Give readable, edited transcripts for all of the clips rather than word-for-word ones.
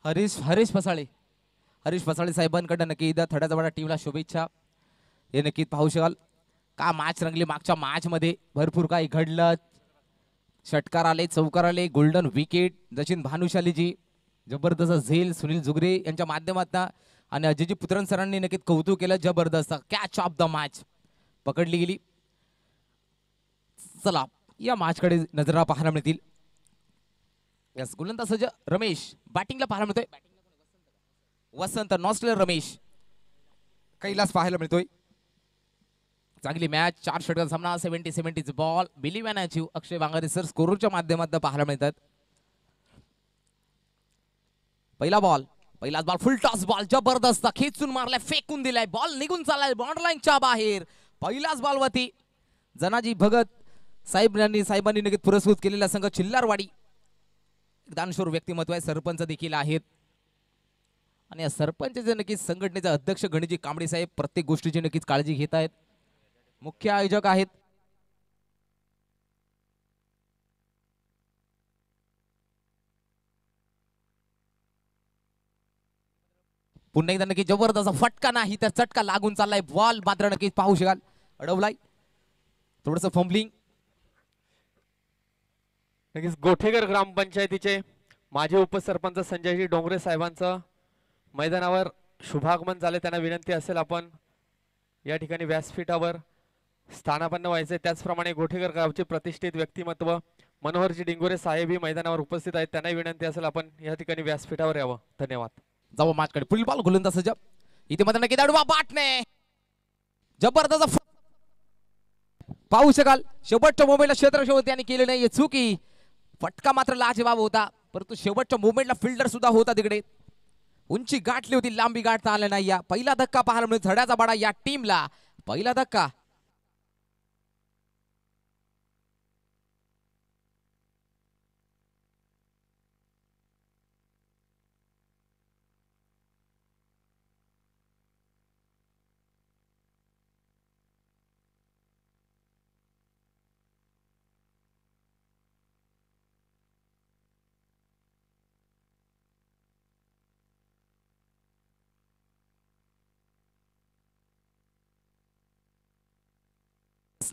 हरीश हरीश पसाळे साहेबांकडे नक्की इथं थड्याजवळ टीमला शुभेच्छा. हे नक्की पाहू शकाल का मॅच रंगली. मागच्या मॅच मध्ये भरपूर काही घडलं. षटकार आले, चौकार आले, गोल्डन विकेट जशीन भानुशालीजी, जबरदस्त झेल सुनील जुगरे यांच्या माध्यमातून आणि अजयजी पुत्रन सरांनी नक्कीच कौतुक केलं. जबरदस्त कॅच ऑफ द मॅच पकडली गेली. चला या मॅच कडे नजरा पाहायला मिळतील. यस गोलंदाज सज्ज रमेश बॅटिंगला पाहायला मिळतोय. वसंत नॉस्ट्रेलिया रमेश कैलास पाहायला मिळतोय. चांगली मॅच 4 षटकार सामना 70 ball believe and achieve Akshay Wangare sir स्कोरच्या माध्यमातून पाहायला मिळतात. पहिलाच बॉल फुल टॉस बॉल जबरदस्त खेचून मारलाय, फेकून दिलाय, बॉल निघून चाललाय बॉर्डरलाईनच्या बाहेर. पहिलाच बॉल वरती जनाजी भगत साहेबांनी नक्कीच पुरस्कृत केलेला संघ चिल्लारवाडी दानशूर व्यक्तिमत्व आहे. सरपंच देखील आहेत आणि या सरपंच नक्कीच संघटनेचे अध्यक्ष गणेशजी कांबळे साहेब प्रत्येक गोष्टीची नक्कीच काळजी घेत आहेत. मुख्य आयोजक आहेत. पुन्हा एकदा नक्की जबरदस्त फटका नाही तर चटका लागून चाललाय. बॉल मात्र नक्कीच पाहू शकाल अडवलाय, थोडस फंबलिंग. नक्कीच गोठेकर ग्रामपंचायतीचे माजी उपसरपंच संजयजी डोंगरे साहेबांचं मैदानावर शुभागमन झाले. त्यांना विनंती असेल आपण या ठिकाणी व्यासपीठावर स्थानापन्न व्हायचे. त्याचप्रमाणे गोठेकर गावचे प्रतिष्ठित व्यक्तिमत्व मनोहरजी डिंगोरे साहेबही मैदानावर उपस्थित आहेत. त्यांनाही विनंती असेल आपण या ठिकाणी व्यासपीठावर यावं. धन्यवाद. जाऊ मॅच कडे. पुढील बॉल गोलंदाज सज्ज इथे मात्र नक्की दाडवा बाटणे जबरदस्त पाहू शकाल. शेवटच्या मोमेंटला क्षेत्ररक्षक त्यांनी केले नाही चुकी. फटका मात्र लाजवाब होता, परंतु शेवटच्या मोमेंटला फिल्डर सुद्धा होता तिकडे. उंची गाठली होती, लांबी गाठता आले नाही. या पहिला धक्का पाहायला मिळतो धड्याचा बाडा या टीमला. पहिला धक्का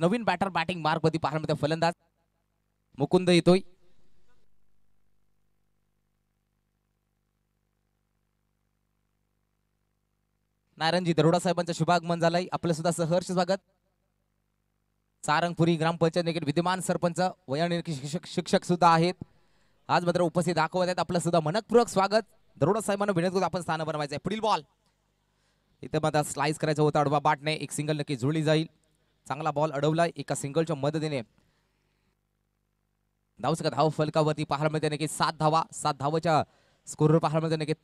नवीन बॅटर बॅटिंग मार्क मध्ये पाहायला मिळतो. फलंदाज मुकुंद येतोय. नारायणजी दरोडा साहेबांचं शुभागमन झालंय. आपलं सुद्धा सहर्ष स्वागत. सारंगपुरी ग्रामपंचायत विद्यमान सरपंच वयोनिक शिक्षक सुद्धा आहेत. आज मात्र उपस्थित दाखवत आहेत. आपलं सुद्धा मनपूर्वक स्वागत. दरोडा साहेबांना विनंती करतो आपण स्थान बनवायचं आहे. पुढील बॉल इथे मात्र स्लाइस करायचं होतं. अडवा बाटने एक सिंगल नक्की जुळली जाईल. चांगला बॉल अडवलाय. एका सिंगलच्या मदतीने धाव फलकावरती पाहायला मिळते नक्की 7 धावा. 7 धावाच्या स्कोरवर पाहायला मिळते नक्की.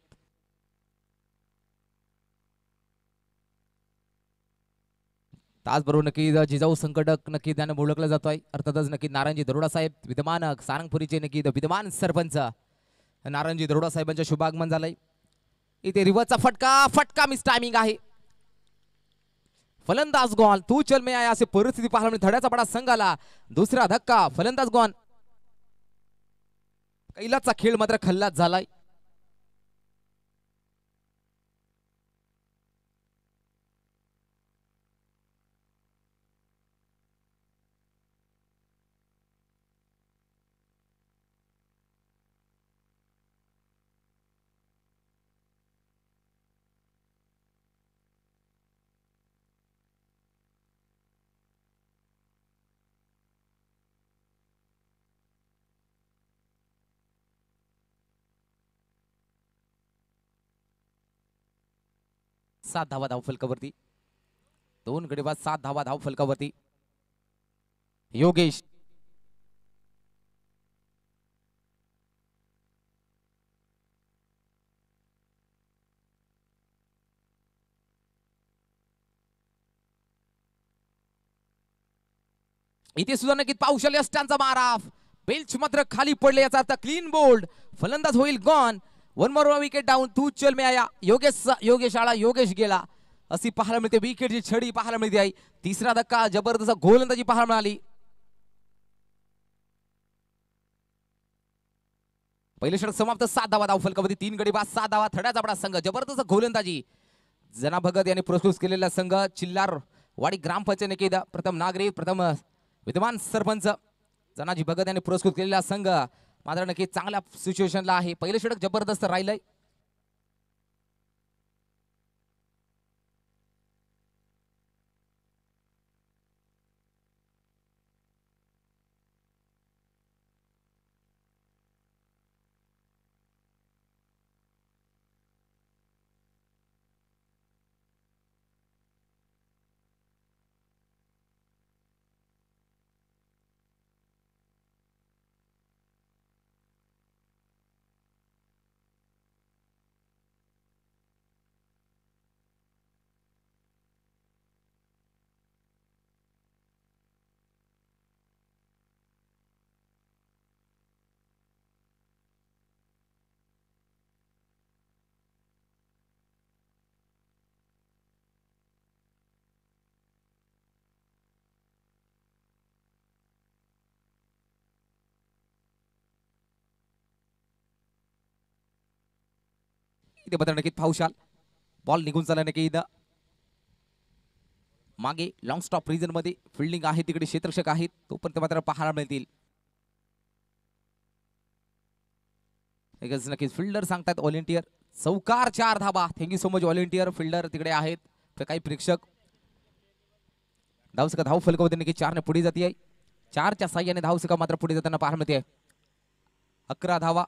त्याचबरोबर नक्की जिजाऊ संकटक नक्की त्याने ओळखला जातोय. अर्थातच नक्की नारायणजी दरोडा साहेब विद्यमान सारंगपुरीचे नक्की विद्यमान सरपंच नारायणजी दरोडा साहेबांचे शुभागमन झालंय. इथे रिव्हर्सचा फटका मिस टायमिंग आहे. फलंदाज गॉन तू चल मे आया असे परिस्थिती पाहायला मिळते. धड्याचा बडा संघाला दुसरा धक्का. फलंदाज गॉन. कैलासचा खेळ मात्र खल्लास झालाय. सात धावा धाव फलकावरती. 2 गडी बाद 7 धावा धाव फलकावरती. योगेश इथे सुद्धा नक्कीच पाऊशल यष्टांचा मारा. बेंच मात्र खाली पडले याचा अर्थ क्लीन बोल्ड. फलंदाज होईल गॉन. 1 more wicket down. तू चल मे आया. योगेश गेला अशी पाहायला मिळते. विकेटची छडी पाहायला मिळते आहे. तिसरा धक्का जबरदस्त गोलंदाजी पाहायला मिळाली. पहिले षटक समाप्त 7 धावा धाव फलकावरती 3 गडी बाद 7 धावा थड्या जबडा संघ जबरदस्त गोलंदाजी जना भगत यांनी प्रस्तुत केलेला संघ चिल्लारवाडी ग्रामपंचायत निकेद प्रथम नागरिक प्रथम विद्यमान सरपंच जनाजी भगत यांनी पुरस्कृत केलेला संघ मात्र नक्की चांगल्या सिच्युएशनला आहे पहिले षटक जबरदस्त राहिलंय इथे मात्र नक्कीच पाहुशाल बॉल निघून चालला नक्की इथं मागे लॉंग स्टॉप रिजन मध्ये फिल्डिंग आहे तिकडे क्षेत्ररक्षक आहेत तोपर्यंत मात्र पाहायला मिळतील एकच नक्कीच फिल्डर सांगतात व्हॉलेंटियर चौकार 4 धाबा thank you so much volunteer fielder तिकडे आहेत काही प्रेक्षक धावसका धाव फलकावरती नक्की 4 ने पुढे जाते 4च्या साह्याने धावसका मात्र पुढे जाताना पाहायला मिळते 11 धावा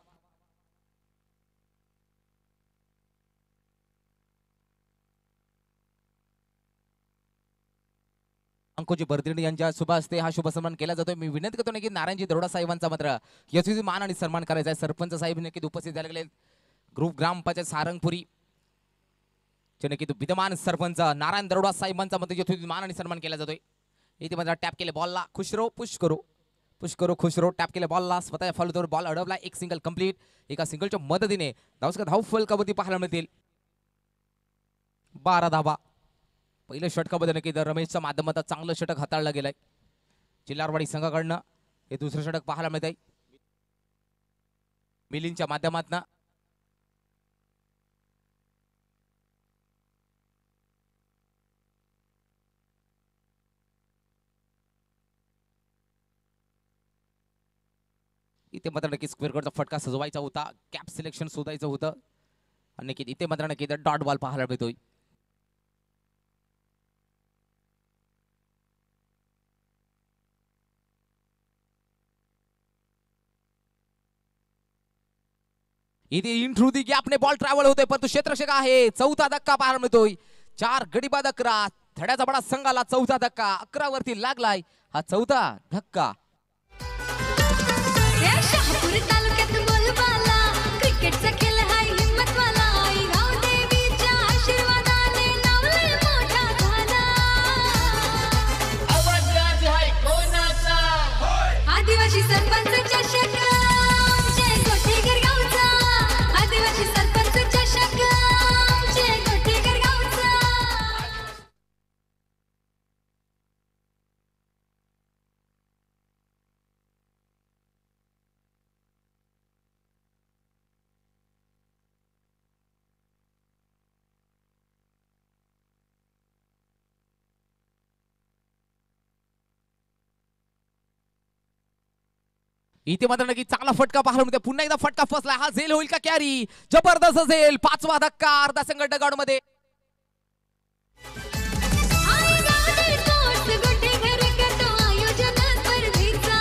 अंकुजी बर्दिणी यांच्या शुभ हस्ते हा शुभ सन्मान केला जातोय मी विनंती करतो की नारायणजी दरोडा साहेबांचा मात्र यशस्वी मान आणि सन्मान करायचा आहे सरपंच साहेब नक्की उपस्थित झाले गेले ग्रुप ग्रामपंचायत सारंगपुरी चे नक्की विद्यमान सरपंच नारायण दरोडा साहेबांचा मात्र यशस्वी मान आणि सन्मान केला जातोय इथे मात्र टॅप केले बॉलला खुश करो खुश रो टॅप केले बॉलला स्वतः फॉलो बॉल अडवला एक सिंगल कंप्लीट एका सिंगलच्या मदतीने धाव फलकावरती पाहायला मिळतील 12 धावा पहिले षटकामध्ये नक्की रमेशच्या माध्यमातून चांगलं षटक हाताळलं गेलंय चिल्लारवाडी संघाकडनं हे दुसरं षटक पाहायला मिळत आहे मिलिंदच्या माध्यमातून इथे मात्र नक्की स्क्वेअर कडचा फटका सजवायचा होता कॅप सिलेक्शन शोधायचं होतं आणि नक्की इथे मात्र नक्की डॉट बॉल पाहायला मिळतोय इथे इन थ्रू दी गॅपने बॉल ट्रॅव्हल होतोय परंतु क्षेत्ररक्षक आहे चौथा धक्का पाहायला मिळतोय 4 गडी बाद 11 थड्याचा बडा संघाला चौथा धक्का 11 वरती लागलाय हा चौथा धक्का शहापूर तालुक्यात बोलबाला क्रिकेटचा खेळ हाय हिम्मतवाला गाव देवीच्या आशीर्वादाने नावलय मोठा झाला आवाज राज हाय कोणाचा आदिवासी सरपंच चषक जय गोठेकर गावचा आदिवासी सरपंच चषक जय गोठेकर गावचा इथे मात्र नक्की चांगला फटका पाहायला मिळतो पुन्हा एकदा फटका फसला हा झेल होईल का कॅरी जबरदस्त झेल 5वा धक्का अर्धा संघ डगाड मध्ये आई गाडी स्पोर्ट्स गोठेकर करतो आयोजन स्पर्धेचा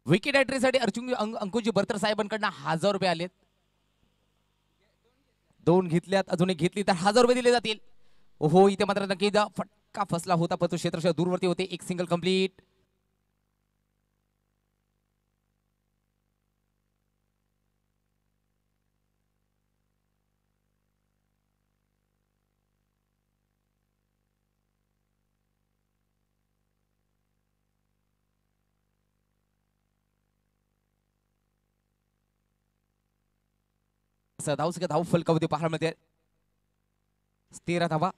विकेट एंट्रीसाठी अर्जुन अंकुजी बर्तर साहेबांकडनं 1000 रुपये आलेत 2 घेतल्यात अजून एक घेतली तर 1000 रुपये दिले जातील ओहो इथे मात्र नक्की फटका फसला होता पण तो क्षेत्ररक्षक दूरवरती होते एक सिंगल कंप्लीट धावसंख्या धाव फलकावधी पाहायला मिळते 13 धावा.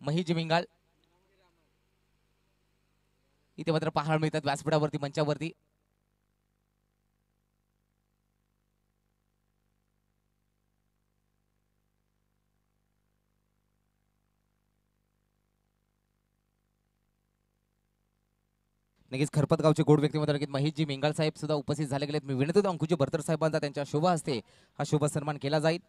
महीज मिंगाल इथे मात्र पाहायला मिळतात व्यासपीठावरती मंचावरती. नक्कीच खरपतगावचे गोड व्यक्तिमत्व नक्कीच महेशजी मिंगाल साहेब सुद्धा उपस्थित झाले गेलेत. मी विनंती करतो अंकुजी भरतर साहेबांचा त्यांच्या शुभ हस्ते हा शुभ सन्मान केला जाईल.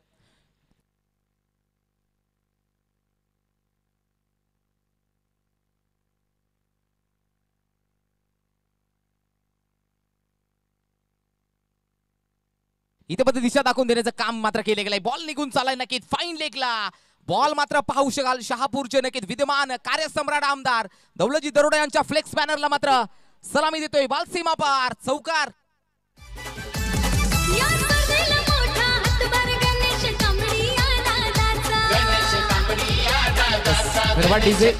इथे पण दिशा दाखवून देण्याचं काम मात्र केले गेलंय. बॉल निघून चालाय नक्कीच फाईन लेगला. बॉल मात्र पाहू शकाल शहापूरचे नक्कीच विद्यमान कार्यसम्राट आमदार दौलतजी दरोडा यांच्या फ्लेक्स बॅनरला मात्र सलामी देतोय. बॉल सीमा पार चौकार. या स्पर्धेला मोठा हातभार गणेश कांबळी या दादाचा. गणेश कांबडी या दादाचा. गरबा डीजे.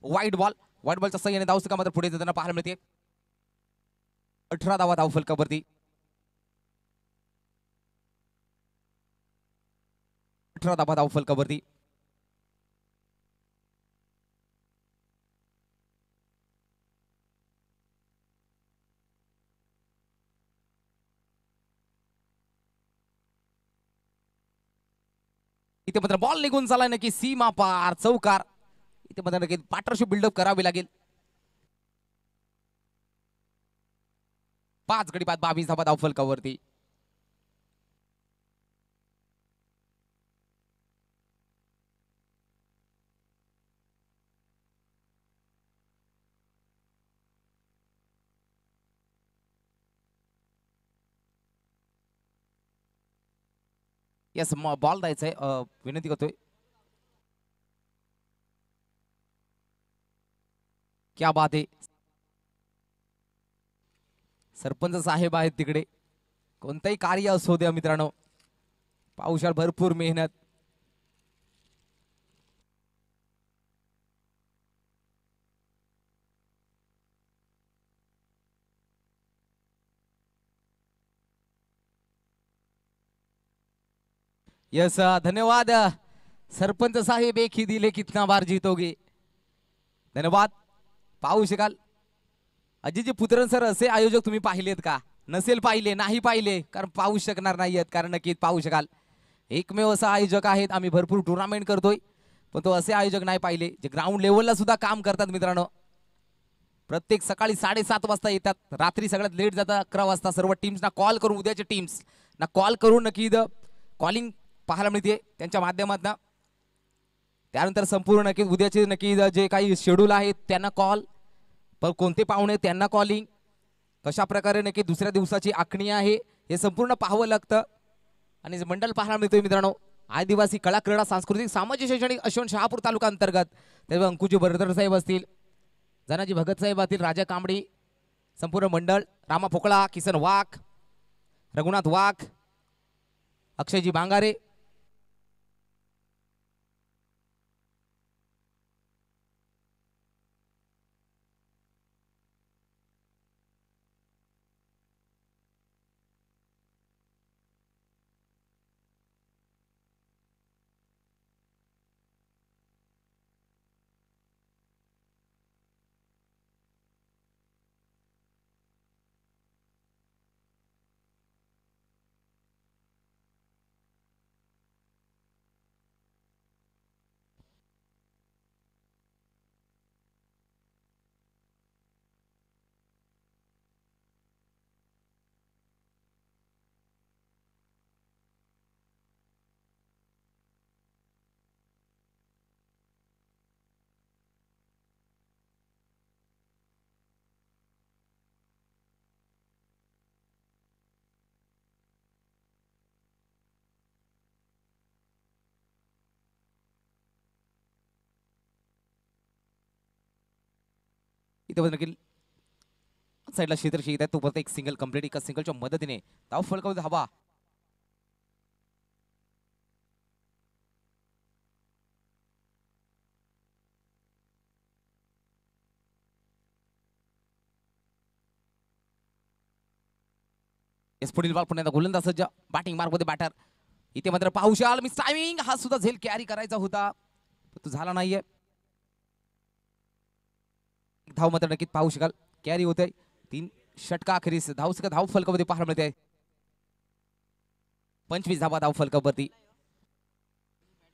वाईट बॉलच्या सह्याने धावसंख्या मात्र पुढे जाताना पाहायला मिळते. 18 धावा धाव फलकावरती. 18 धावा धाव फलकावरती. इथे मात्र बॉल निघून चालाय नक्की सीमा पार चौकार. इथे मात्र नक्की पार्टनरशिप बिल्डअप करावी लागेल. 5 गडी बाद 22 धावा धाव फलकावरती. यस बॉल द्यायचंय विनंती करतोय. क्या बात आहे. सरपंच साहेब आहेत तिकडे. कोणतंही कार्य असो द्या मित्रांनो पावसाळ भरपूर मेहनत. यस धन्यवाद सरपंच साहेब. एक ही दिले कितना बार जीतोगे. धन्यवाद. पाहू शकाल अजितजी पुत्रन सर असे आयोजक तुम्ही पाहिलेत का? नसेल पाहिले नाही पाहिले कारण पाहू शकणार नाहीयेत कारण नक्कीच पाहू शकाल एकमेव असा आयोजक आहेत. आम्ही भरपूर टुर्नामेंट करतोय पण तो असे आयोजक नाही पाहिले जे ग्राउंड लेवलला सुद्धा काम करतात मित्रांनो. प्रत्येक सकाळी 7:30 वाजता येतात. रात्री सगळ्यात लेट जातात 11 वाजता. सर्व टीम्सना कॉल करून उद्याच्या टीम्स ना कॉल करून नक्की कॉलिंग पाहायला मिळते त्यांच्या माध्यमातून. त्यानंतर संपूर्ण नक्की उद्याचे नक्की जे काही शेड्यूल आहेत त्यांना कॉल पण कोणते पाहुणे त्यांना कॉलिंग कशा प्रकारे नक्की दुसऱ्या दिवसाची आखणी आहे हे संपूर्ण पाहावं लागतं. आणि मंडळ पाहायला मिळतोय मित्रांनो आदिवासी कला क्रीडा सांस्कृतिक सामाजिक शैक्षणिक अश्विन शहापूर तालुका अंतर्गत. तेव्हा अंकुजी बर्दर साहेब असतील जनाजी भगत साहेब असतील राजा कांबडी संपूर्ण मंडळ रामा पोकळा किसन वाघ रघुनाथ वाघ अक्षयजी बांगारे इथे नक्की साईडला क्षेत्रशी येत आहे तो परत एक सिंगल कंप्लीट एका सिंगलच्या मदतीने धाव फलकावत हवा. येस पुढील बॉल पुन्हा एकदा गोलंदाज सज्ज बॅटिंग मार्कमध्ये बॅटर इथे मात्र पाहू शाल मिस टायमिंग हा सुद्धा झेल कॅरी करायचा होता तो झाला नाहीये. धाव मात्र नक्कीच पाहू शकाल कॅरी होते 3 षटका अखेरीस धाव फलकामध्ये पाहायला मिळते 25 धावा धाव फलकावरती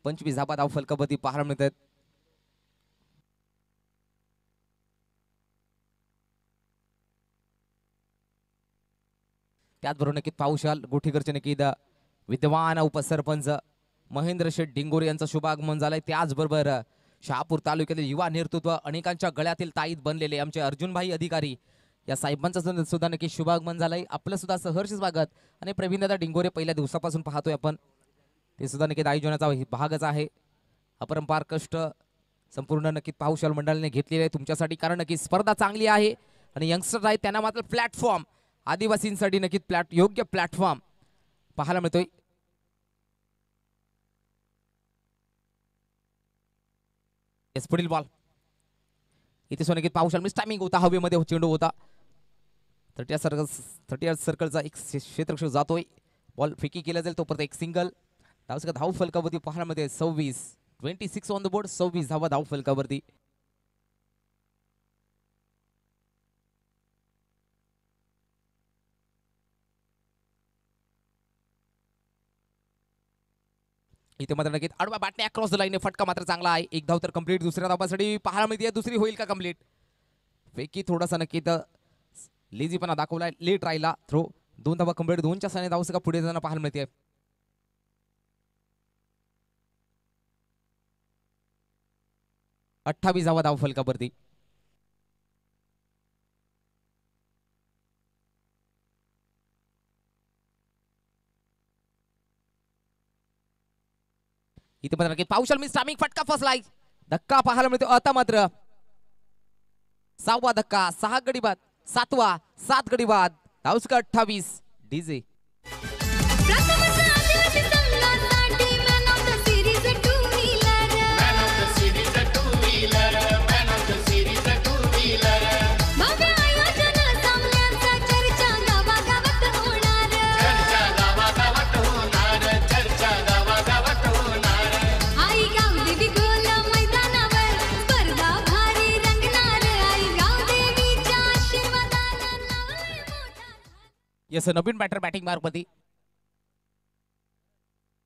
25 धावा धाव फलकावरती पाहायला मिळतात. त्याचबरोबर नक्कीच पाहू शकाल गोठीकरचे नक्की विद्यमान उपसरपंच महेंद्र शेठ डिंगोरे यांचं शुभागमन झालंय. त्याचबरोबर शहापूर तालुक्यातील युवा नेतृत्व अनेकांच्या गळ्यातील ताईत बनलेले आमचे अर्जुनभाई अधिकारी या साहेबांचं सुद्धा नक्की शुभागमन झालंय. आपलं सुद्धा सहर्ष स्वागत. आणि प्रवीणदादा डिंगोरे पहिल्या दिवसापासून पाहतोय आपण ते सुद्धा नक्की आयोजनाचा भागच आहे. अपरंपार कष्ट संपूर्ण नक्कीच पाहू शकाल मंडळाने घेतलेले आहे तुमच्यासाठी कारण नक्की स्पर्धा चांगली आहे आणि यंगस्टर आहेत त्यांना मात्र प्लॅटफॉर्म आदिवासींसाठी नक्कीच योग्य प्लॅटफॉर्म पाहायला मिळतोय. येस पुढील बॉल इथे सोनकीत पाहू शकाल मिस टायमिंग होता हवेमध्ये चेंडू होता 30 सर्कलचा एक क्षेत्ररक्षक जातोय बॉल फेकी केला जाईल तो परत एक सिंगल धाव फलकावरती पाहायला मिळते 26 ऑन द बोर्ड 26 धावा धाव फलकावरती. इथे मात्र नक्कीच आडवा बॅटने अक्रॉस द लाईन फटका मात्र चांगला आहे. एक धाव तर कंप्लीट दुसऱ्या धावासाठी पाहायला मिळते दुसरी होईल का कंप्लीट फेकी थोडासा नक्कीच लेझीपणा दाखवलाय लेट राहिला थ्रो 2 धावा कंप्लीट 2च्या साने धाव सगळं पुढे जाताना पाहायला मिळते. अठ्ठावीस धावा धाव फलकावरती. इथे मात्र नक्की पावसाल मिस टायमिंग फटका फसलाय धक्का पाहायला मिळतो आता मात्र 6वा धक्का 6 गडी बाद 7वा 7 गडी बाद धावसका 28 डीजे. प्रथमच आदिवासी संघासाठी man of the series two wheeler Man of the series, a two-wheeler. Man of the series, a two-wheeler. भव्य आयोजन सामन्यांचा चर्चा गावागावात होणार चर्चा गावागावात होणार, चर्चा गावागावात होणार. आई गाव देवी गोल मैदानावर स्पर्धा भारी रंगणार आई गाव देवीच्या आशीर्वादानं नावलंय मोठा. यस नवीन बॅटर बॅटिंग मार्कवरती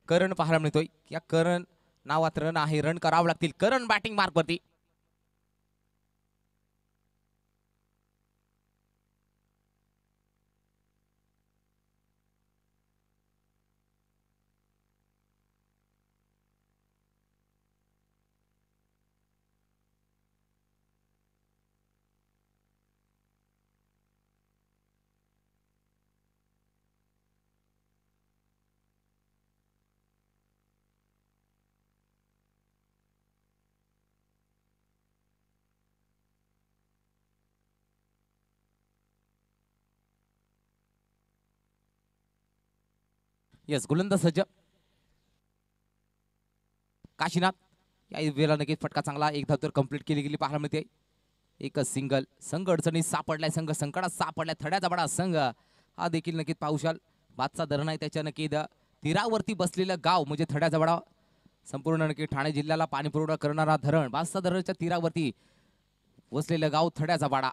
करण पाहायला मिळतोय या करण नावात रन आहे रन करावं लागतील करण बॅटिंग मार्कवरती. यस गोलंदाज सज्ज काशीनाथ या वेळेला नक्कीच फटका चांगला एक धाव तर कंप्लीट केली गेली पाहायला मिळते. एक सिंगल संघ अडचणीत सापडलाय संघ संकटात सापडलाय थड्याचा बडा संघ हा देखील नक्कीच पाहू शाल बादचा धरण आहे त्याच्या नक्की तीरावरती बसलेलं गाव म्हणजे थड्याचा बडा संपूर्ण नक्की ठाणे जिल्ह्याला पाणी पुरवठा करणारा धरण बादचा धरणाच्या तीरावरती वसलेलं गाव थड्याचा बाडा.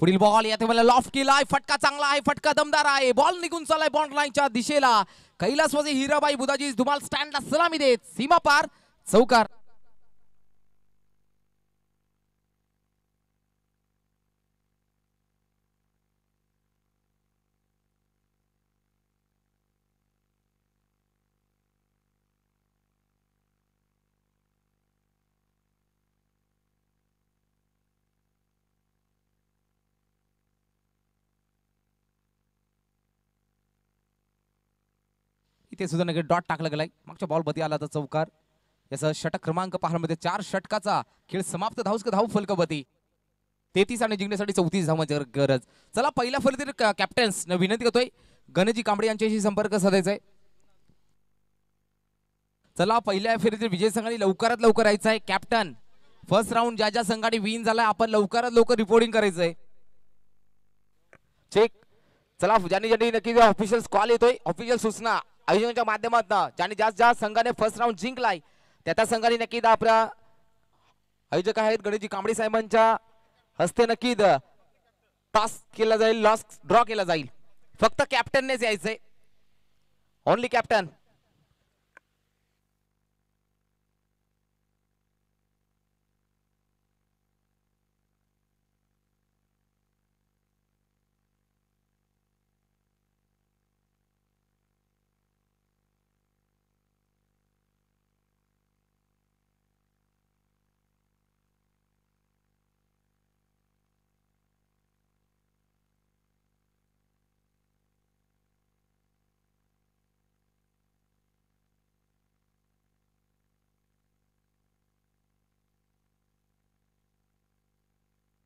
पुढील बॉल यात मला लॉफ्ट केलाय फटका चांगला आहे फटका दमदार आहे बॉल निघून चाललाय बॉन्ड लाईनच्या दिशेला कैलासवासी हिराबाई बुधाजी धुमाल स्टँडला सलामी देत सीमा पार चौकार. इथे सुद्धा नक्की डॉट टाकला गेलाय. मागच्या बॉल मध्ये आला तर चौकार. याचा षटक क्रमांक पाहण्यामध्ये 4 षटकाचा खेळ समाप्त. धाव फलकवती 33 आणि जिंकण्यासाठी 34 धावांची गरज. चला पहिल्या फलंदाज कॅप्टन्स विनंती करतोय गणजी कांबळे यांच्याशी संपर्क साधायचा आहे. चला पहिल्या फेरीतील विजय संघाने लवकरात लवकर यायचं आहे. कॅप्टन फर्स्ट राऊंड ज्या संघाने विन झालाय आपण लवकरात लवकर रिपोर्टिंग करायचंय. चेक. चला ज्यांनी नक्की ऑफिशियल कॉल येतोय, ऑफिशियल सूचना आयोजकांच्या माध्यमातून ज्यांनी ज्या संघाने फर्स्ट राऊंड जिंकलाय त्या संघाने नक्की आपल्या आयोजक आहेत गणेशजी कांबळे साहेबांच्या हस्ते नक्की टॉस केला जाईल, लॉस ड्रॉ केला जाईल. फक्त कॅप्टननेच यायचंय, ओनली कॅप्टन.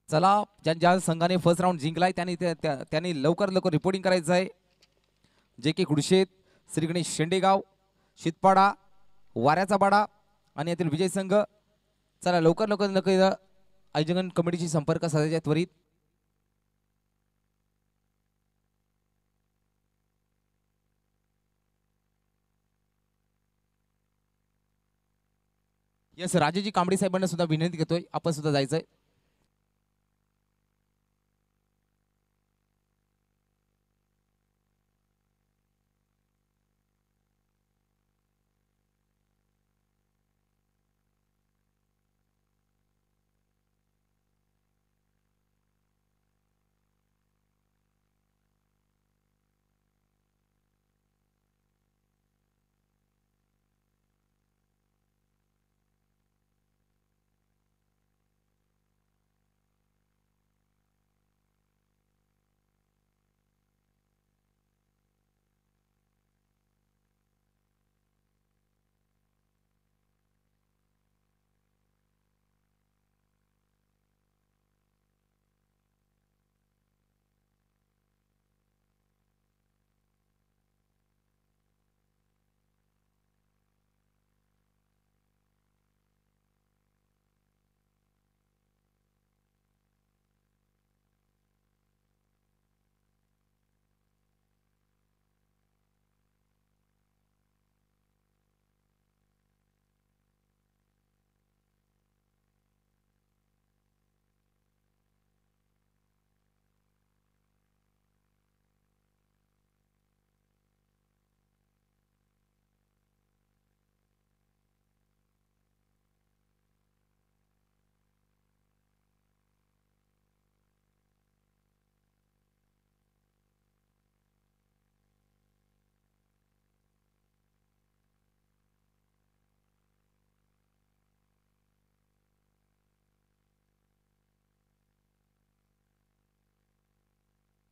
चला ज्या संघाने फर्स्ट राऊंड जिंकलाय त्यांनी लवकर रिपोर्टिंग करायचं आहे. जे की गुडशेत, श्री गणेश शेंडेगाव, शितपाडा, वाऱ्याचा पाडा आणि यातील विजय संघ. चला लवकर आयोजन कमिटीशी संपर्क साधायचा त्वरित. यस राजेजी कांबळे साहेबांना सुद्धा विनंती करतोय आपण सुद्धा जायचंय.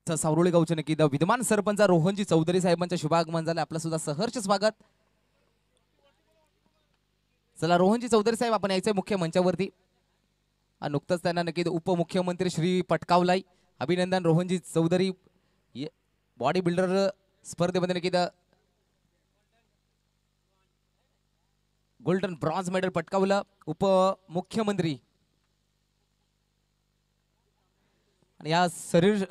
सावरोळी गावचे नक्की विद्यमान सरपंच रोहनजी चौधरी साहेबांच्या शुभागमन झालं. आपलं सुद्धा सहर्ष स्वागत. चला रोहनजी चौधरी साहेब आपण यायचंय मुख्य मंचावरती. नुकतंच त्यांना नक्की उपमुख्यमंत्री श्री पटकावलाई. अभिनंदन रोहनजी चौधरी. बॉडी बिल्डर स्पर्धेमध्ये नक्की गोल्डन ब्रॉन्झ मेडल पटकावलं. उपमुख्यमंत्री आणि या शरीर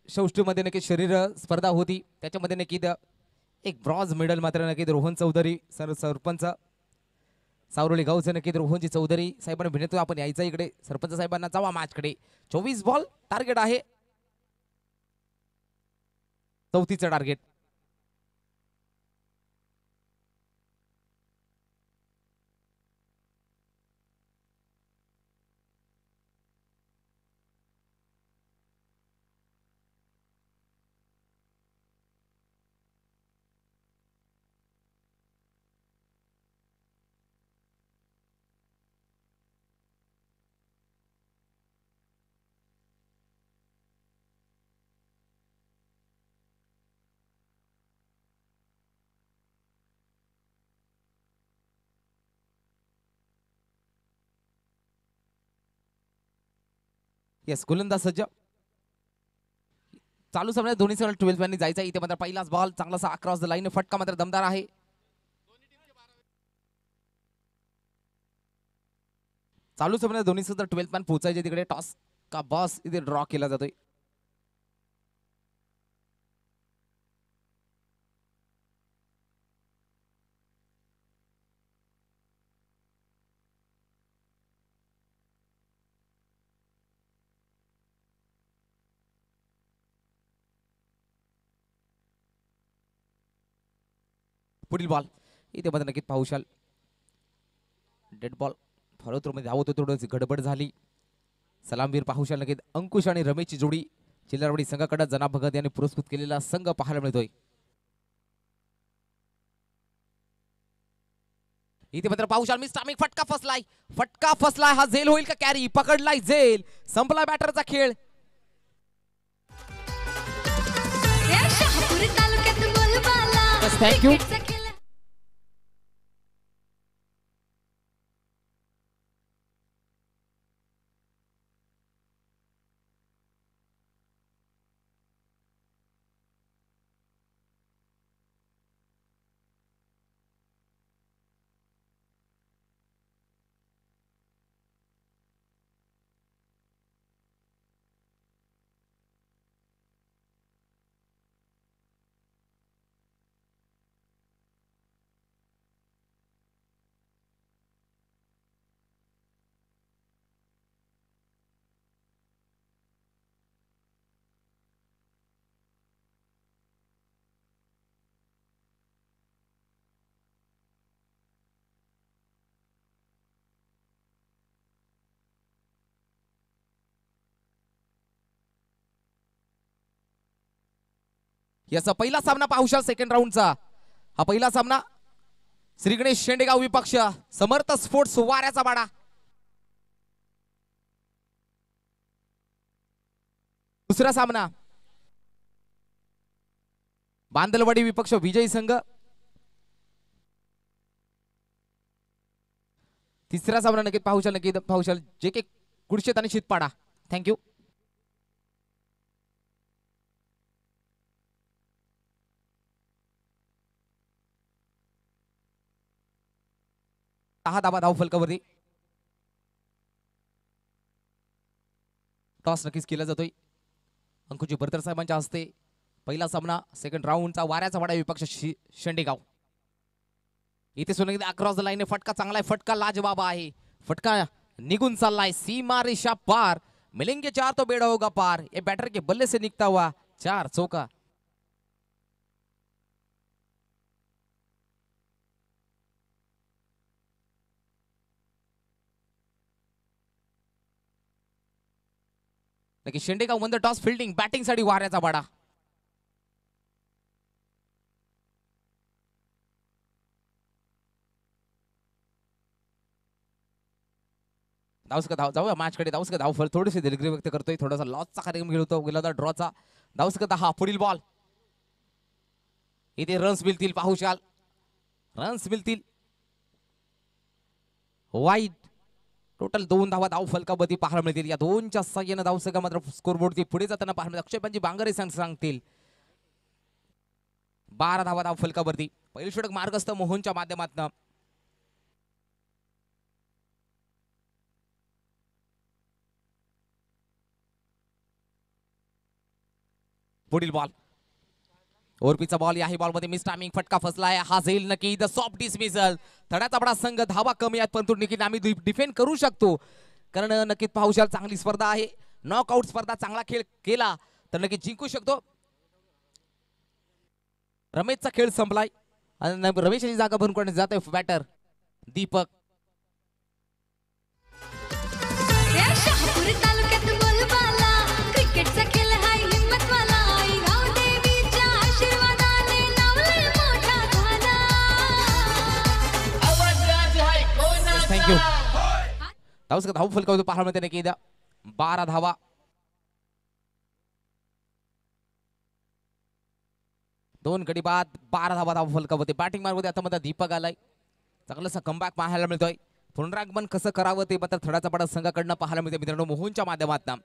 सौष्ठीमध्ये नक्की शरीर स्पर्धा होती त्याच्यामध्ये नक्की एक ब्रॉन्झ मेडल मात्र नक्की रोहन चौधरी सरपंच सावरोली गावचे नक्की रोहनजी चौधरी साहेबांना विनंती आपण यायचं इकडे. सरपंच साहेबांना जावा मॅचकडे. 24 बॉल टार्गेट आहे, 34चं टार्गेट. येस गोलंदाज सज्ज. चालू सामन्यात दोन्ही संघ 12 मॅननी जायचा. इथे मात्र पहिलाच बॉल चांगलासा अक्रॉस द लाईन, फटका मात्र दमदार आहे. चालू सामन्यात दोन्ही संघ 12 मॅन पोहोचायचे. तिकडे टॉस का बॉस इथे ड्रॉ केला जातोय. पुढील बॉल इथे मध्ये नक्कीच पाहू शाल. डेड बॉल फॉलो थ्रो मध्ये धावतो, थोडंच गडबड झाली. सलामवीर पाहू शाल नक्कीच अंकुश आणि रमेशची जोडी चिल्लारवाडी संघाकडे जना भगत यांनी पुरस्कृत केलेला संघ पाहायला मिळतोय. इथे मात्र पाहू शाल मिस्टामिक फटका फसलाय. फटका फसलाय. हा झेल होईल का कॅरी? पकडलाय झेल. संपला बॅटरचा खेळ. या शहापूर तालुक्यात बोलबाला Yes, thank you. क्रिकेटचा खेळ याचा पहिला सामना पाहू शाल सेकंड राऊंडचा. हा पहिला सामना श्री गणेश शेंडेगाव विपक्ष समर्थ स्पोर्ट्स वाऱ्याचा वाडा. दुसरा सामना बांदलवाडी विपक्ष विजयी संघ. तिसरा सामना नक्कीच पाहू शाल जे के कुडशेत आणि शितपाडा. थँक्यू. धावा धाव फलकावरती टॉस नक्कीच केला जातोय अंकुजी बर्तर साहेबांच्या हस्ते. पहिला सामना सेकंड राऊंडचा वाऱ्याचा वाडा विपक्ष शेंडेगाव. इथे सोने अक्रॉस द लाईन फटका चांगला आहे. फटका लाजवाब आहे. फटका निघून चाललाय सीमा रेषा पार. मिलेंगे 4 तो बेड़ा होगा पार. ये बैटर के बल्ले से निकता हुआ 4 चौका. नक्की शेंडेगाव मध्ये टॉस फिल्डिंग बॅटिंग साठी वाऱ्याचा वाडा. धावस का धाव जाऊया मॅच कडे. धावस का धाव फल थोडेसे दिलगिरी व्यक्त करतोय. थोडासा लॉसचा कार्यक्रम खेळतो गेला होता ड्रॉचा. धावस का हा पुढील बॉल इथे रन्स मिळतील पाहू शाल. रन्स मिळतील. वाईट टोटल 2 धावा धाव फलकावरती पाहायला मिळतील. या 2च्या सहाय्याने धावसंघ मात्र स्कोरबोर्डची पुढे जाताना पाहायला मिळतील. अक्षयपांची बांगरे सांगतील 12 धावा धाव फलकावरती. पहिली षटक मार्गस्थ मोहनच्या माध्यमातून. पुढील बॉल ओरपीचा बॉल. याही बॉल मध्ये मिस टायमिंग फटका फसलाय. हा जाईल नक्की द सॉफ्ट डिसमिसल. थोड्याचा बडा संघ धावा कमी आहेत परंतु नक्की आम्ही डिफेंड करू शकतो कारण नक्कीच पाहू शाल चांगली स्पर्धा आहे. नॉकआउट स्पर्धा. चांगला खेळ केला तर नक्की जिंकू शकतो. रमेशचा खेळ संपलाय आणि रमेशची जागा भरून कोणी जात आहे बॅटर दीपक. या शहापूर तालुक्यात बोलबाला क्रिकेटचा खेळ हाय हिम्मतवाला. आई गाव देवीच्या आशीर्वादाने नावलंय मोठा झाला. आवाज आज आहे कोणाचा? थँक्यू. धावस का धाव फलकावतो पाहायला मिळते नक्की 12 धावा. दोन गडी बाद 12 धावा धाव फलकावते. बॅटिंग मार्गमध्ये आता मध्ये दीपक आलाय. चांगलासा कमबॅक पाहायला मिळतोय. पुनरागमन कसं करावं ते मात्र थोडाचा पडा संघाकडनं पाहायला मिळते मित्रांनो मोहनच्या माध्यमातून.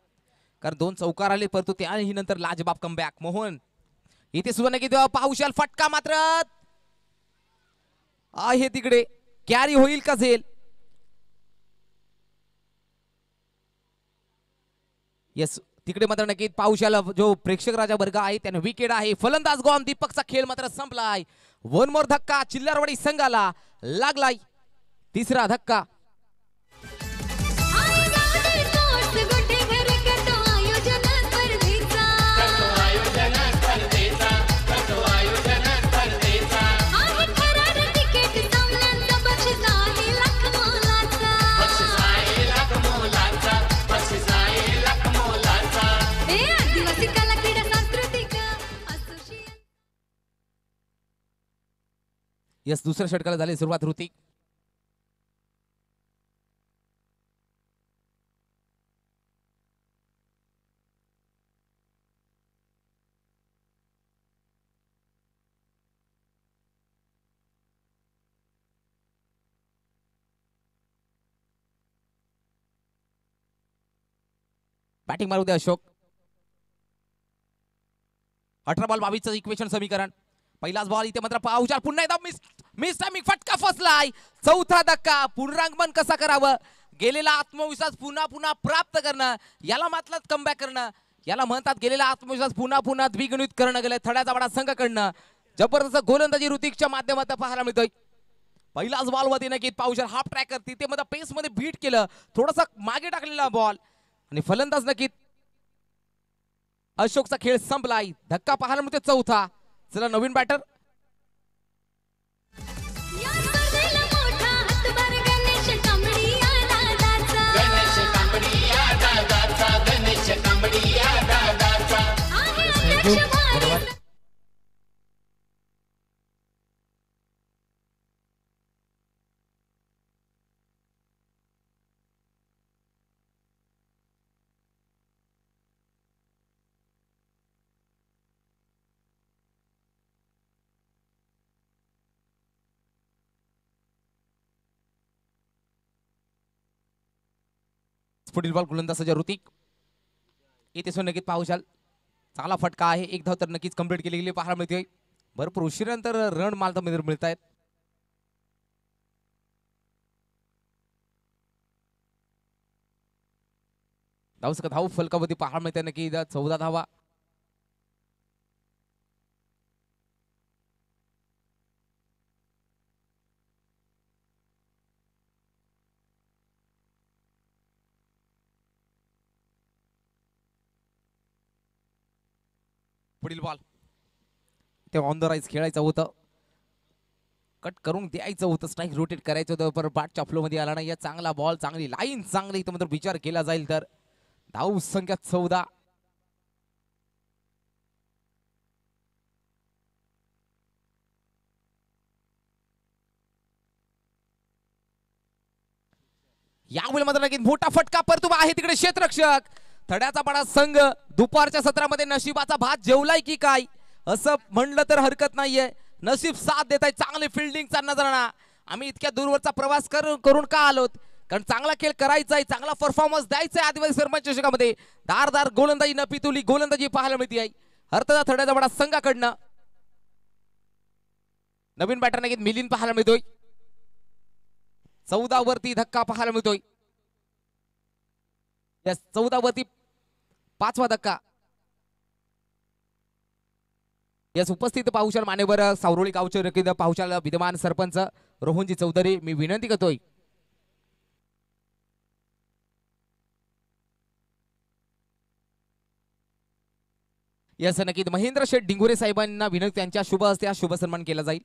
कारण 2 चौकार आले परंतु त्याही नंतर लाजबाब कमबॅक. मोहन इथे सुद्धा नक्की पाहू शकाल फटका मात्र आहे तिकडे कॅरी होईल का झेल. येस तिकडे मात्र नक्की पाहू शकाल जो प्रेक्षक राजा वर्ग आहे त्याने विकेट आहे. फलंदाज गॉन. दीपकचा खेळ मात्र संपलाय. वन मोर धक्का चिल्लारवाडी संघाला लागलाय. तिसरा धक्का. यस दुसऱ्या षटकाला झाली सुरुवात. ऋतिक बॅटिंग मारू दे अशोक. 18 बॉल 22 इक्वेशन समीकरण. पहिलाच बॉल इथे मात्र पाहू शकाल पुन्हा एकदा मिस टायमिंग फटका फसलाय. चौथा धक्का. पुनरागमन कसा करावं गेलेला आत्मविश्वास पुन्हा पुन्हा प्राप्त करणं याला मातलाच कमबॅक करणं याला म्हणतात. गेलेला आत्मविश्वास पुन्हा पुन्हा द्विगुणित करणं गेलंय थड्याचा वाडा संघाकडनं. जबरदस्त गोलंदाजी ऋतिकच्या माध्यमातून पाहायला मिळतोय. पहिलाच बॉल वरती नक्कीच पाहू शकाल हाफ ट्रॅकर तिथे मध्ये पेस मध्ये बीट केलं थोडासा मागे टाकलेला बॉल आणि फलंदाज नक्कीच अशोकचा खेळ संपलाय. धक्का पाहायला मिळतोय चौथा. चला नवीन बॅटर पुढील बॉल गोलंदाज सज्ज ऋतिक. इथे सुद्धा नक्कीच पाहू शकाल चांगला फटका आहे. एक धाव तर नक्कीच कंप्लीट केली गेली पाहायला मिळते. भरपूर उशिरानंतर रन माल मिळत आहेत. धाव फलकावरती पाहायला मिळते नक्की 14 धावा. पुढील बॉल ते ऑन द राईज खेळायचं होतं. कट करून द्यायचं होतं. स्ट्राईक रोटेट करायचं होतं पण बॅटच्या फ्लो मध्ये आला नाही. चांगला बॉल चांगली लाईन चांगली इथं मात्र विचार केला जाईल तर धाव संख्या 14. यावेळी मात्र नक्कीच मोठा फटका परतून आहे तिकडे क्षेत्ररक्षक. थड्याचा पाडा संघ दुपारच्या सत्रामध्ये नशिबाचा भात जेवलाय की काय असं म्हणलं तर हरकत नाहीये. नशीब साथ देत आहे. चांगली फिल्डिंगचा नजराणा. आम्ही इतक्या दूरवरचा प्रवास करून का आलोत कारण चांगला खेळ करायचा आहे चांगला परफॉर्मन्स द्यायचा आहे. आदिवासी सरपंच चषकामध्ये धारदार गोलंदाजी न पितुली गोलंदाजी पाहायला मिळते आहे. हरतदा थड्याचा पाडा संघाकडनं नवीन बॅटर नक्कीच मिलिंद पाहायला मिळतोय. 14 वरती धक्का पाहायला मिळतोय. 14 वरती 5वा धक्का. यस उपस्थित पाहुशाल मान्यवर सावरोळी गावचे रकीद पाहुशाल विद्यमान सरपंच रोहनजी चौधरी मी विनंती करतोय यस नक्कीच महेंद्र शेठ डिंगोरे साहेबांना विनंती त्यांच्या शुभ हस्ते हा शुभ सन्मान केला जाईल.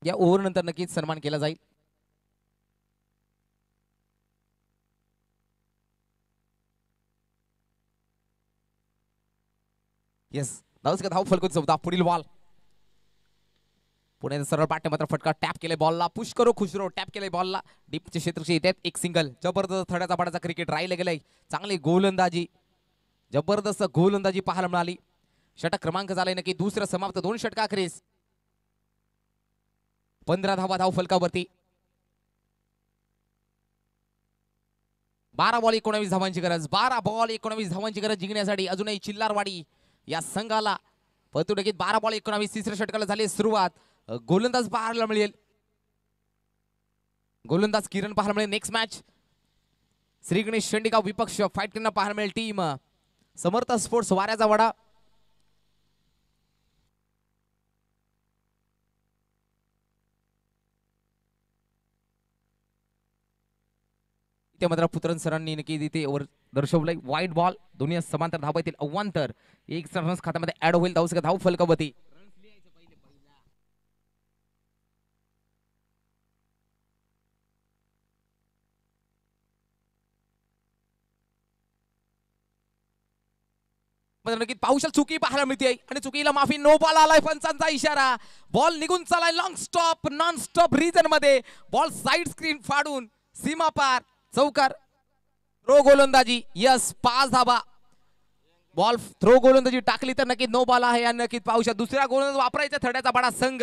या ओव्हर नंतर नक्कीच सन्मान केला जाईल. यस धाव फलकून 14. पुढील बॉल पुणे सरळ पाट्या मात्र फटका टॅप केले बॉलला. पुश करो खुशरो टॅप केले बॉलला. डीपचे क्षेत्रक्षे येतात. एक सिंगल. जबरदस्त थड्याचा पाड्याचा क्रिकेट राहिला गेलाय. चांगली गोलंदाजी जबरदस्त गोलंदाजी पाहायला मिळाली. षटक क्रमांक झालाय नक्की दुसरं समाप्त. 2 षटकाखेरीस 15 धावा धाव फलकावरती. 12 बॉल 19 धावांची गरज, 12 बॉल 19 धावांची गरज जिंकण्यासाठी. अजूनही चिल्लारवाडी या संघाला परतुडकीत 12 बॉल 19. तिसऱ्या षटकाला झाली सुरुवात. गोलंदाज पाहायला मिळेल, गोलंदाज किरण पाहायला मिळेल. नेक्स्ट मॅच श्री गणेश शेंडेगाव विपक्ष फाईट करताना पाहायला मिळेल टीम समर्थ स्पोर्ट्स वाऱ्याचा वडा. इथे मात्र पुत्रन सरांनी नक्की तिथे ओव्हर दर्शवलंय. वाईट बॉल, दोन्ही समांतर धावा येतील. अवांतर एक रन्स खात्यामध्ये ऍड होईल. धाव फलकावती. नक्की पाऊशाल चुकी पाहायला मिळते आणि चुकीला माफी. नो बॉल आलाय, पंचांचा इशारा. बॉल निघून चालाय long stop, non stop region मध्ये. बॉल साइड स्क्रीन फाडून सीमा पार चौकार. थ्रो गोलंदाजी, यस 5 धाबा. बॉल थ्रो गोलंदाजी टाकली तर नक्की नो बॉल आहे आणि नक्की पाऊशाल दुसऱ्या गोलंदाज वापरायचा थड्याचा बडा संघ.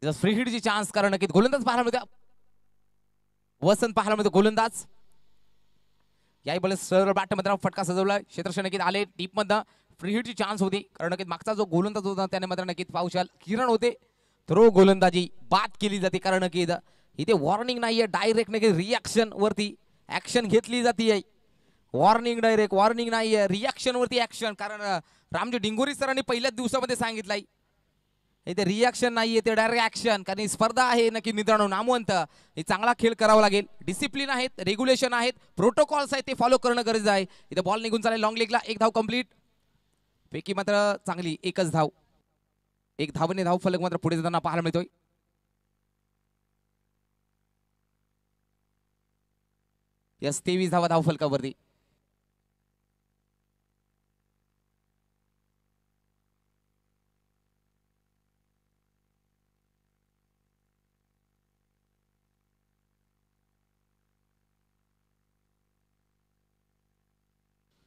फ्री हिटची चान्स कारण नक्की गोलंदाज पाहायला मिळतो. वसंत पाहायला मिळतो गोलंदाज. याही बॉल सरळ बॅट मध्ये फटका सजवला. क्षेत्ररक्षण नक्कीच आले डीप मध्ये. फ्री हिटची चान्स होती कारण नक्कीच मागचा जो गोलंदाज होता त्याने मात्र नक्कीच पाऊशाल किरण होते. थ्रो गोलंदाजी बाद केली जाते कारण नक्की इथे वॉर्निंग नाहीये, डायरेक्ट नक्की रिॲक्शन वरती ऍक्शन घेतली जाते. वॉर्निंग डायरेक्ट, वॉर्निंग नाहीये, रिॲक्शन वरती ऍक्शन. कारण रामजी डिंगोरी सरांनी पहिल्याच दिवसामध्ये सांगितलंय इथे रिॲक्शन नाहीये, ते डायरेक्ट ऍक्शन. कारण ही स्पर्धा आहे नक्की मित्रांनो नामवंत. हे चांगला खेळ करावा लागेल. डिसिप्लिन आहेत, रेग्युलेशन आहेत, प्रोटोकॉल्स आहेत, ते फॉलो करणं गरजेचं आहे. इथे बॉल निघून चालेल लॉंग लेगला. एक धाव कंप्लीट. पैकी मात्र चांगली एकच धाव. एक धावने धाव फलक मात्र पुढे जाताना पाहायला मिळतोय. यस 23 धावा धाव फलकावरती.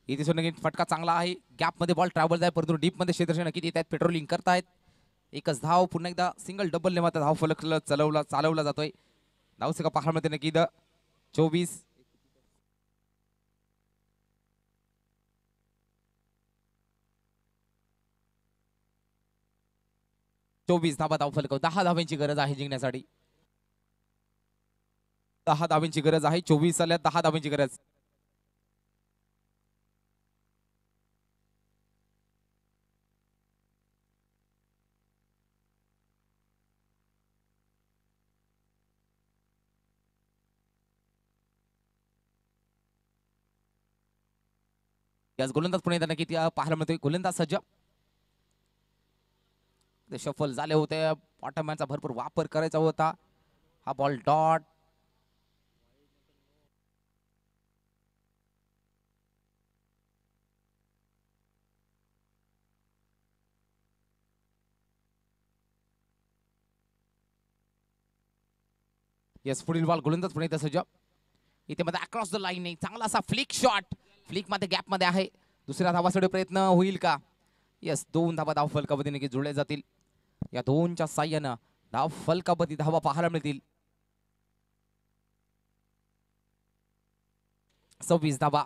इथे नक्की फटका चांगला आहे. गॅप मध्ये बॉल ट्रॅव्हल आहे परंतु डीप मध्ये क्षेत्ररक्षण नक्की येत आहेत. पेट्रोलिंग करतायत. एकच धाव. पुन्हा एकदा सिंगल डबल ने मात्र धाव फलक चालवला जातोय. धावसंख्या पाहायला मिळते नक्की 24. धावा धाव फलक. 10 धावांची गरज आहे जिंकण्यासाठी. 10 धावांची गरज आहे. 24 आल्या, 10 धावांची गरज. याच गोलंदाज पुणे येताना किती पाहायला मिळतोय. गोलंदाज सज्ज. शफल झाले होते. बॉटमॅनचा भरपूर वापर करायचा होता. हा बॉल डॉट. यस पुढील बॉल गोलंदाज पुणे येतात सज्ज. इथे मध्ये अक्रॉस द लाईन नाही. चांगला असा फ्लिक शॉट. फ्लिक मध्ये गॅप मध्ये आहे. दुसऱ्या धावासाठी प्रयत्न होईल का? यस 2 धावा धाव फलकावधी नक्की जुळले जातील. या 2च्या साह्यानं धाव फलकावधी धावा पाहायला मिळतील. 26 धावा.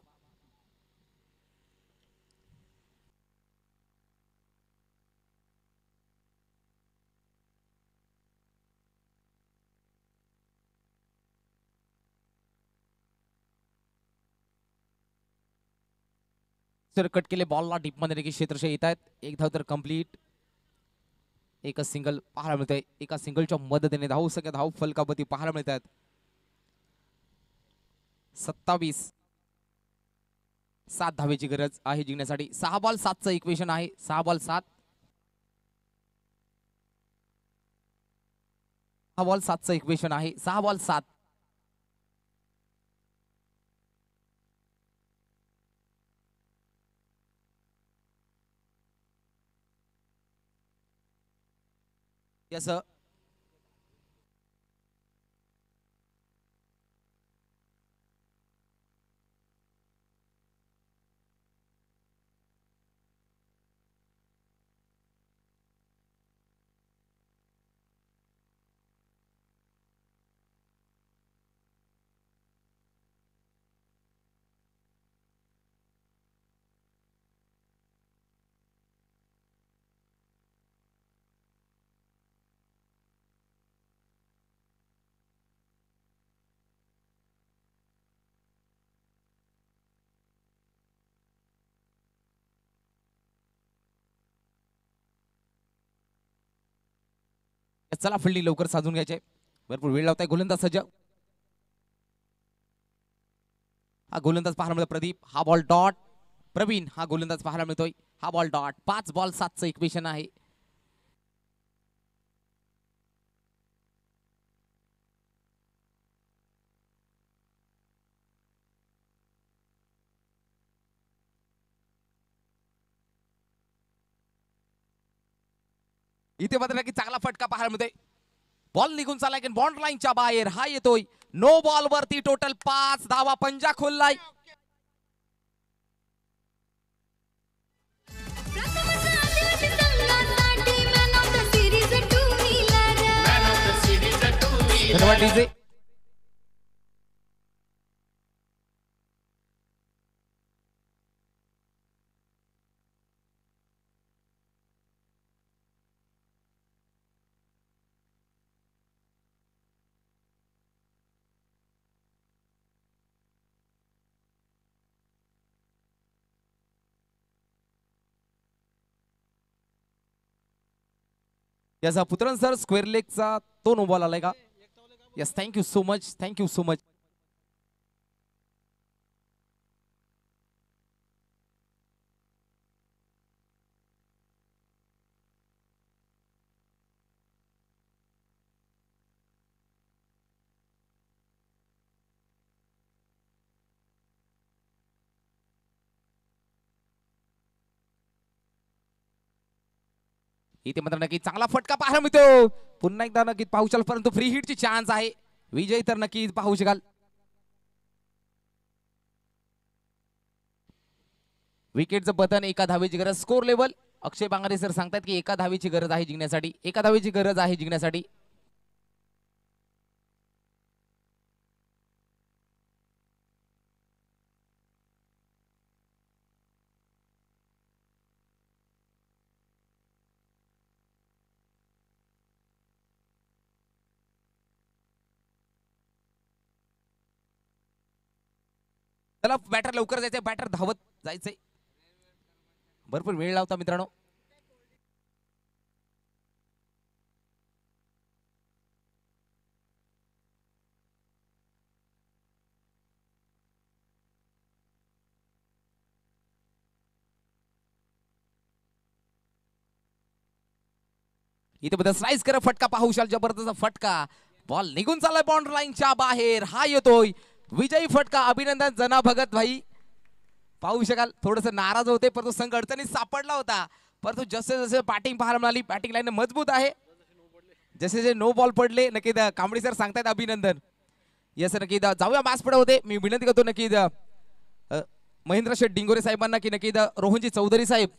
सर कट केले बॉलला डीप मध्ये देखील क्षेत्रशः येत आहेत. एक धाव तर कंप्लीट. एकच सिंगल पाहायला मिळतंय. एका सिंगलच्या मदतीने धाव सगळ्या धाव फलकावधी पाहायला मिळत आहेत. 27. 7 धावेची गरज आहे जिंकण्यासाठी. 6 बॉल 7चं इक्वेशन आहे. 6 बॉल 7. 6 बॉल 7चं इक्वेशन आहे. 6 बॉल 7. यस चला फिल्डिंग लवकर साधून घ्यायचे. भरपूर वेळ लावताय गोलंदाज सज्ज. हा गोलंदाज पाहायला मिळतो प्रदीप. हा बॉल डॉट. प्रवीण हा गोलंदाज पाहायला मिळतोय. हा बॉल डॉट. 5 बॉल 7चं इक्वेशन आहे. इथे मात्र की चांगला फटका पाहायला मिळतोय. बॉल निघून चाललाय की बॉन्ड लाईनच्या बाहेर. हा येतोय नो बॉल वरती. टोटल 5 धावा. पंजा खोललाय. प्रथमच आदिवासी संघासाठी man of the series two wheeler. Man of the series two wheeler. धन्यवाद डीजे. याचा पुतरण सर स्क्वेअर लेगचा तो नो बॉल आलाय का? Yes thank you so much. Thank you so much. इथे मात्र नक्की चांगला फटका पाहायला मिळतो. पुन्हा एकदा नक्की पाहू शकाल परंतु फ्री हिटची चान्स आहे. विजय तर नक्की पाहू शकाल. विकेटचं पतन. एका धावेची गरज. स्कोर लेवल अक्षय बांगरे सर सांगतात की एका धावेची गरज आहे जिंकण्यासाठी. एका धावेची गरज आहे जिंकण्यासाठी. चला बॅटर लवकर जायचंय. बॅटर धावत जायचंय. भरपूर वेळ लावता मित्रांनो. इथे बद्दल स्लाइस करत फटका पाहू शाल. जबरदस्त फटका. बॉल निघून चाललाय बॉन्ड लाईनच्या बाहेर. हा येतोय विजयी फटका. अभिनंदन जना भगत भाई. पाहू शकाल थोडस नाराज होते परंतु संघ अडचणीत सापडला होता. परंतु जसे जसे बॅटिंग पाहायला मिळाली. बॅटिंग लाईन मजबूत आहे. जसे जे नो बॉल पडले नक्की कांबळी सर सांगतायत अभिनंदन. यस नक्की जाऊया मास पडे होते. मी विनंती करतो नक्की महेंद्र शेठ डिंगोरे साहेबांना की नक्की रोहनजी चौधरी साहेब